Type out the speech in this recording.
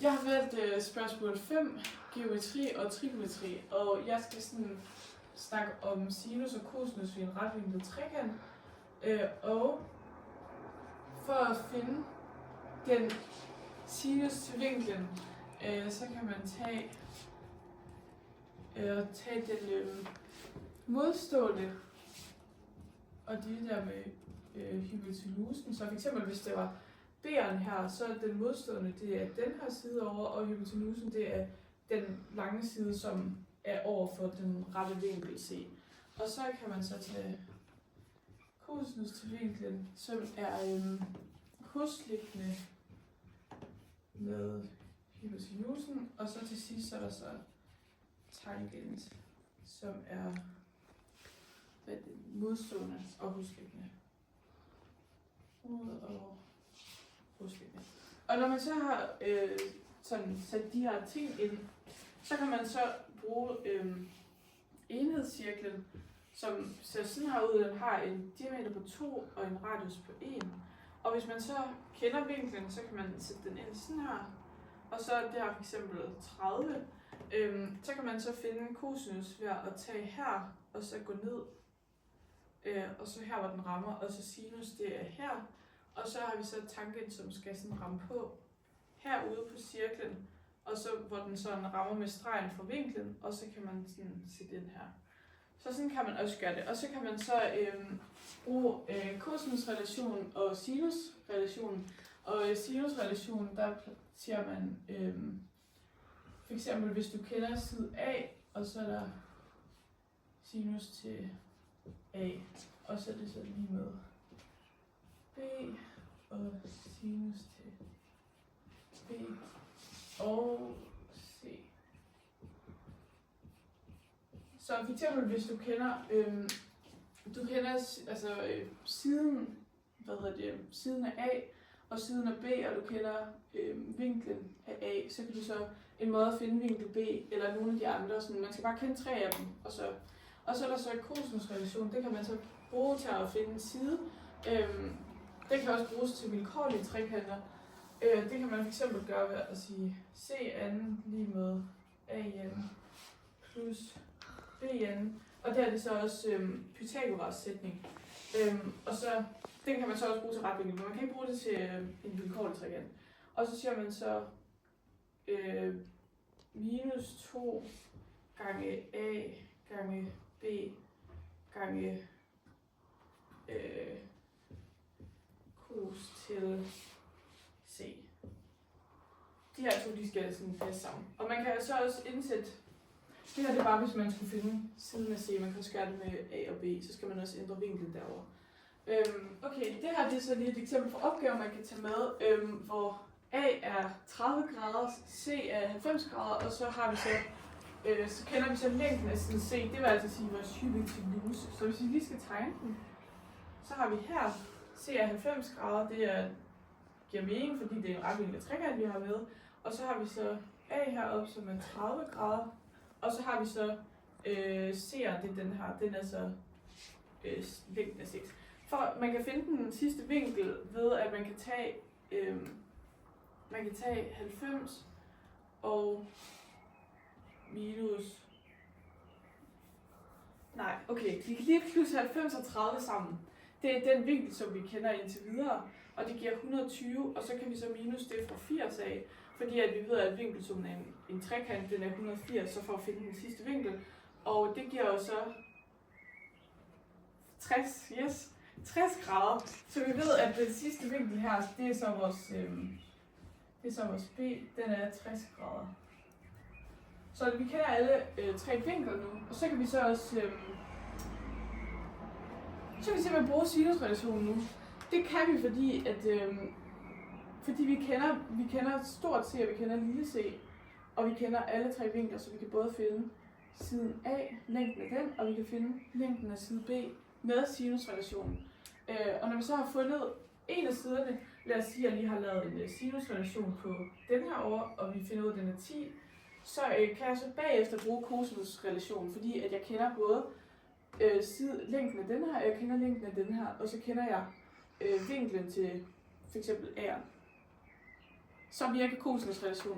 Jeg har valgt spørgsmål 5, geometri og trigonometri, og jeg skal snakke om sinus og cosinus ved en retvinklet trekant. Og for at finde den sinus til vinklen, så kan man tage den modstående og de der med hypotenusen. Så for eksempel hvis det var B'eren her, så er den modstående, det er den her side over, og hypotenusen, det er den lange side, som er over for den rette vinkel C. Og så kan man så tage cosinus til vinklen, som er husliggende med hypotenusen, og så til sidst så er der så tangent, som er modstående og husliggende. Og når man så har sat de her ting ind, så kan man så bruge enhedscirklen, som ser sådan her ud. Den har en diameter på 2 og en radius på 1. Og hvis man så kender vinklen, så kan man sætte den ind sådan her. Og så der for eksempel 30. Så kan man så finde cosinus ved at tage her, og så gå ned. Og så her, hvor den rammer, og så sinus, det er her. Og så har vi så tangent, som skal sådan ramme på herude på cirklen, og så hvor den sådan rammer med stregen for vinklen, og så kan man sådan sætte den her. Så sådan kan man også gøre det. Og så kan man så bruge cosinusrelationen og sinusrelationen. Og sinusrelationen, der siger man for eksempel, hvis du kender side A, og så er der sinus til A, og så er det så lige med B og sinus til B og C. Så for eksempel hvis du kender siden af A og siden af B, og du kender vinklen af A, så kan du så en måde at finde vinkel B eller nogle af de andre. Sådan, man skal bare kende 3 af dem, og så er der så cosinusrelation. Det kan man så bruge til at finde en side. Det kan også bruges til vilkårlige trekanter. Det kan man fx gøre ved at sige C anden lige med A anden plus B anden. Og der er det så også Pythagoras sætning. Og så, den kan man så også bruge til retvinkel, men man kan ikke bruge det til en vilkårlig trekant. Og så siger man så minus 2 gange A gange B gange cos til C. De her to, de skal sådan passe sammen. Og man kan så også indsætte, det her det er bare hvis man skulle finde siden af C, man kan også gøre det med A og B, så skal man også ændre vinklen derovre. Okay, det her det er så lige et eksempel for opgaver, man kan tage med, hvor A er 30 grader, C er 90 grader, og så har vi så kender vi så længden af siden C, det vil altså sige vores hypotenuse. Så hvis vi lige skal tegne den, så har vi her, C er 90 grader, det giver mening, fordi det er en retvinklet trekant, vi har med. Og så har vi så A heroppe, som er 30 grader, og så har vi så C'er, det er den her, den er så længden af 6. For man kan finde den sidste vinkel ved, at man kan tage 90 og minus. Nej, okay, vi kan lige plusse 90 og 30 sammen. Det er den vinkel, som vi kender indtil videre, og det giver 120, og så kan vi så minus det fra 80 af, fordi at vi ved, at vinkelsummen er en trekant, den er 180, så for at finde den sidste vinkel. Og det giver jo så 60 grader. Så vi ved, at den sidste vinkel her, det er så vores B, den er 60 grader. Så vi kender alle 3 vinkler nu, og så kan vi så også simpelthen bruge sinusrelationen nu. Det kan vi, fordi vi kender stort C, og vi kender lille c, og vi kender alle 3 vinkler, så vi kan både finde siden A, længden af den, og vi kan finde længden af side B med sinusrelationen. Og når vi så har fundet en af siderne, lad os sige, at jeg lige har lavet en sinusrelation på den her over, og vi finder ud af, at den er 10, så kan jeg så bagefter bruge cosinusrelationen, fordi at jeg kender både længden af den her, og jeg kender længden af den her, og så kender jeg vinklen til f.eks. A'eren. så virker kosinius relation